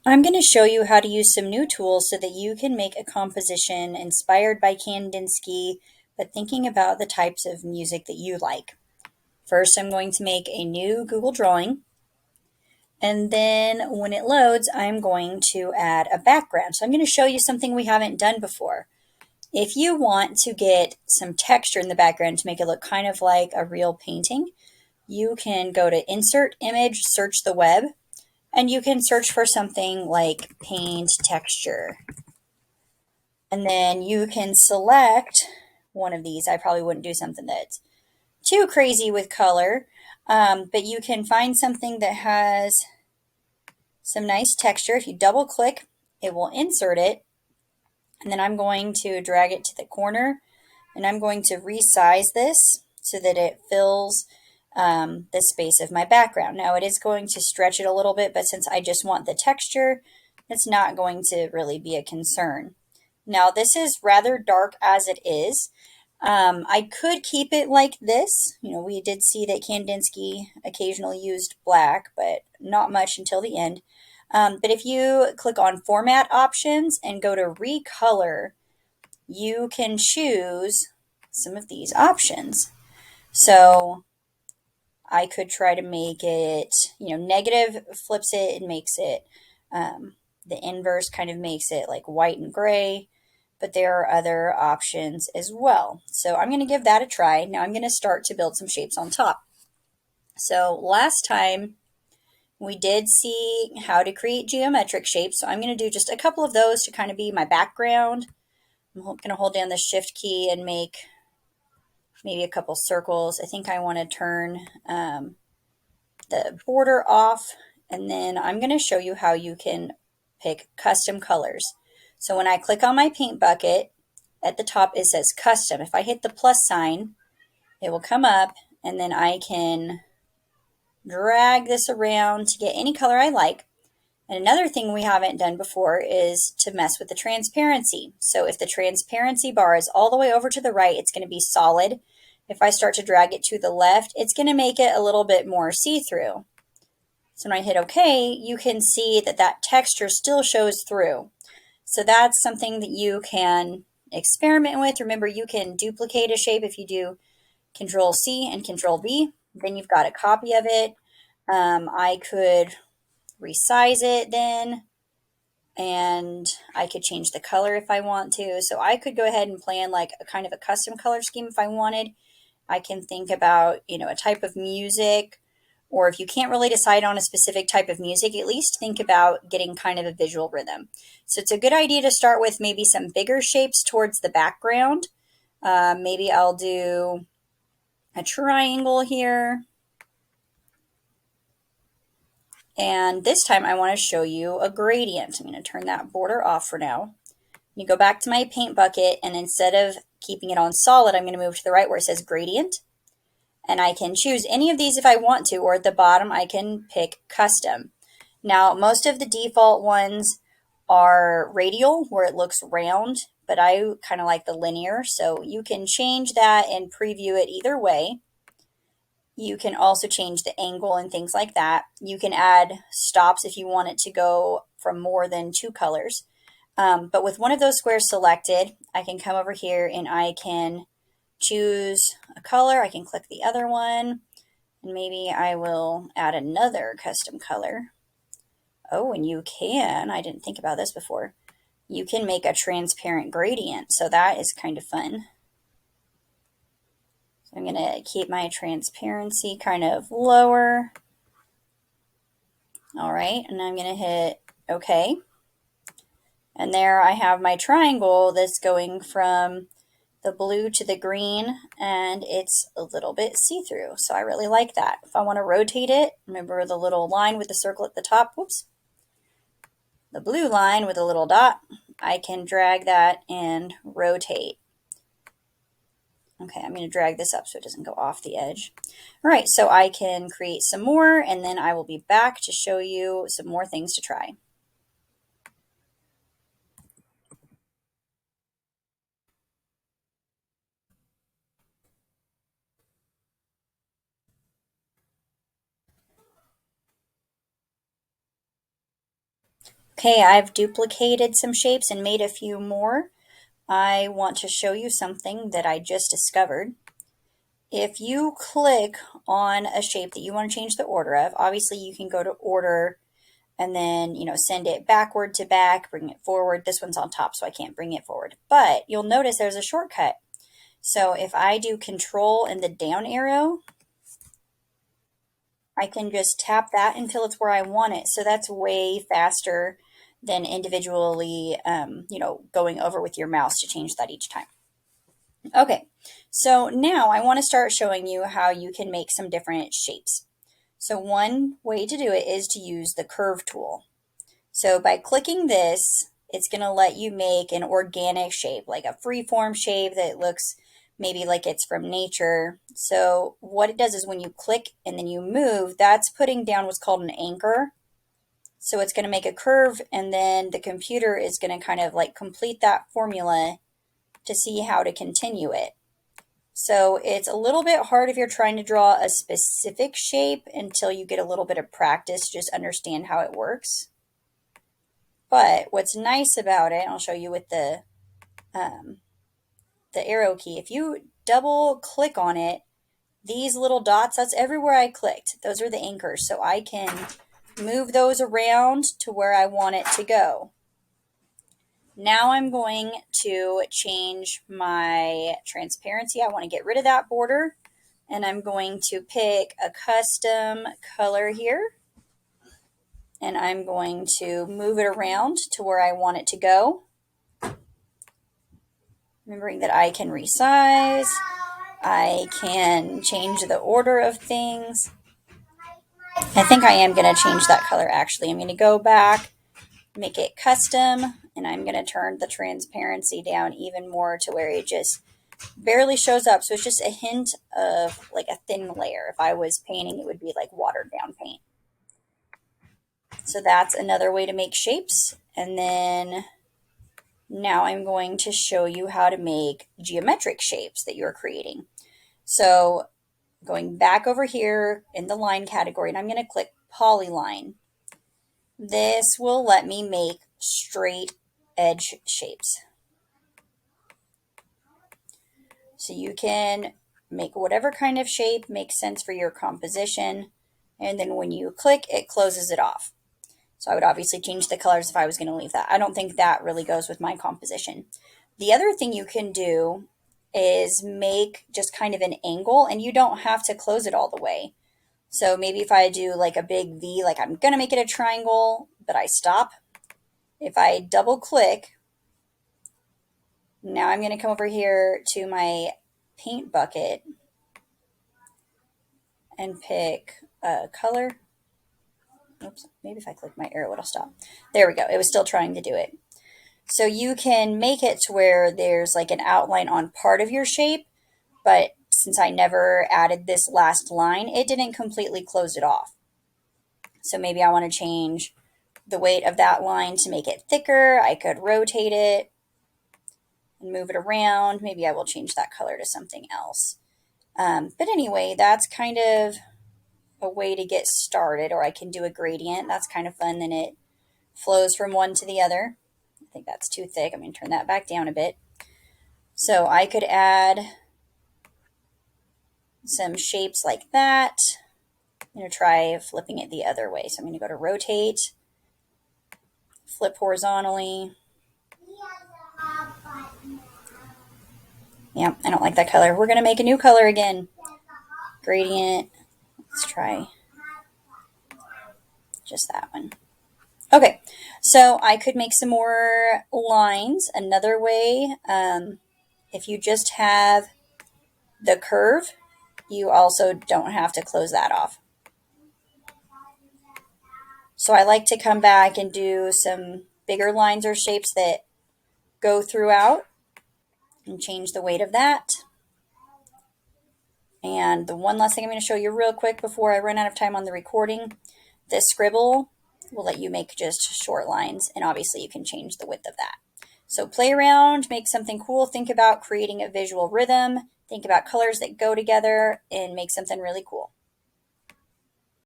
I'm going to show you how to use some new tools so that you can make a composition inspired by Kandinsky, but thinking about the types of music that you like. First, I'm going to make a new Google drawing, and then when it loads, I'm going to add a background. So I'm going to show you something we haven't done before. If you want to get some texture in the background to make it look kind of like a real painting, you can go to Insert Image, search the web, and you can search for something like paint texture. And then you can select one of these. I probably wouldn't do something that's too crazy with color, but you can find something that has some nice texture. If you double click, it will insert it. And then I'm going to drag it to the corner, and I'm going to resize this so that it fills the space of my background. Now it is going to stretch it a little bit, but since I just want the texture, it's not going to really be a concern. Now this is rather dark as it is. I could keep it like this. You know, we did see that Kandinsky occasionally used black, but not much until the end. But if you click on Format Options and go to Recolor, you can choose some of these options. So I could try to make it, negative flips it and makes it, the inverse kind of makes it like white and gray, but there are other options as well. So I'm going to give that a try. Now I'm going to start to build some shapes on top. So last time we did see how to create geometric shapes, so I'm going to do just a couple of those to kind of be my background. I'm going to hold down the Shift key and make maybe a couple circles. I think I want to turn the border off, and then I'm going to show you how you can pick custom colors. So when I click on my paint bucket, at the top it says custom. If I hit the plus sign, it will come up, and then I can drag this around to get any color I like. And another thing we haven't done before is to mess with the transparency. So if the transparency bar is all the way over to the right, it's going to be solid. If I start to drag it to the left, it's going to make it a little bit more see-through. So when I hit OK, you can see that that texture still shows through. So that's something that you can experiment with. Remember, you can duplicate a shape if you do Control C and Control V. Then you've got a copy of it. I could resize it then, and I could change the color if I want to. So I could go ahead and plan like a kind of a custom color scheme if I wanted. I can think about, a type of music, or if you can't really decide on a specific type of music, at least think about getting kind of a visual rhythm. So it's a good idea to start with maybe some bigger shapes towards the background. Maybe I'll do a triangle here. And this time I want to show you a gradient. I'm going to turn that border off for now. You go back to my paint bucket, and instead of keeping it on solid, I'm going to move to the right where it says gradient. And I can choose any of these if I want to, or at the bottom I can pick custom. Now, most of the default ones are radial, where it looks round, but I kind of like the linear. So you can change that and preview it either way. You can also change the angle and things like that. You can add stops if you want it to go from more than two colors. But with one of those squares selected, I can come over here and I can choose a color. I can click the other one, and maybe I will add another custom color. Oh, and you can, I didn't think about this before, you can make a transparent gradient. So that is kind of fun. So I'm going to keep my transparency kind of lower. All right, and I'm going to hit OK. And there I have my triangle that's going from the blue to the green, and it's a little bit see-through. So I really like that. If I want to rotate it, remember the little line with the circle at the top, whoops, the blue line with a little dot, I can drag that and rotate. Okay, I'm going to drag this up so it doesn't go off the edge. All right, so I can create some more, and then I will be back to show you some more things to try. Okay, I've duplicated some shapes and made a few more. I want to show you something that I just discovered. If you click on a shape that you want to change the order of, obviously you can go to order and then, send it backward to back, bring it forward. This one's on top, so I can't bring it forward. But you'll notice there's a shortcut. So if I do Control and the down arrow, I can just tap that until it's where I want it. So that's way faster than individually, going over with your mouse to change that each time. Okay, so now I want to start showing you how you can make some different shapes. So one way to do it is to use the curve tool. So by clicking this, it's going to let you make an organic shape, like a freeform shape that looks maybe like it's from nature. So what it does is when you click and then you move, that's putting down what's called an anchor. So it's going to make a curve, and then the computer is going to kind of like complete that formula to see how to continue it. So it's a little bit hard if you're trying to draw a specific shape until you get a little bit of practice, just understand how it works. But what's nice about it, I'll show you with the arrow key. If you double click on it, these little dots, that's everywhere I clicked. Those are the anchors. So I can move those around to where I want it to go. Now I'm going to change my transparency. I want to get rid of that border, and I'm going to pick a custom color here, and I'm going to move it around to where I want it to go. Remembering that I can resize, I can change the order of things. I think I am going to change that color actually. I'm going to go back, make it custom, and I'm going to turn the transparency down even more to where it just barely shows up. So it's just a hint of like a thin layer. If I was painting, it would be like watered down paint. So that's another way to make shapes. And then now I'm going to show you how to make geometric shapes that you're creating. So going back over here in the line category, and I'm going to click polyline. This will let me make straight edge shapes. So you can make whatever kind of shape makes sense for your composition, and then when you click, it closes it off. So I would obviously change the colors if I was going to leave that. I don't think that really goes with my composition. The other thing you can do is make just kind of an angle, and you don't have to close it all the way. So maybe if I do like a big V, like I'm going to make it a triangle, but I stop. If I double click, now I'm going to come over here to my paint bucket and pick a color. Oops, maybe if I click my arrow, it'll stop. There we go. It was still trying to do it. So you can make it to where there's like an outline on part of your shape, but since I never added this last line, it didn't completely close it off. So maybe I want to change the weight of that line to make it thicker. I could rotate it and move it around. Maybe I will change that color to something else. But anyway, that's kind of a way to get started, or I can do a gradient. That's kind of fun. Then it flows from one to the other. I think that's too thick. I'm going to turn that back down a bit. So I could add some shapes like that. I'm going to try flipping it the other way. So I'm going to go to rotate, flip horizontally. Yeah, I don't like that color. We're going to make a new color again. Gradient. Let's try just that one. Okay, so I could make some more lines. Another way, if you just have the curve, you also don't have to close that off. So I like to come back and do some bigger lines or shapes that go throughout and change the weight of that. And the one last thing I'm going to show you real quick before I run out of time on the recording, this scribble will let you make just short lines, and obviously you can change the width of that. So play around, make something cool, think about creating a visual rhythm, think about colors that go together, and make something really cool.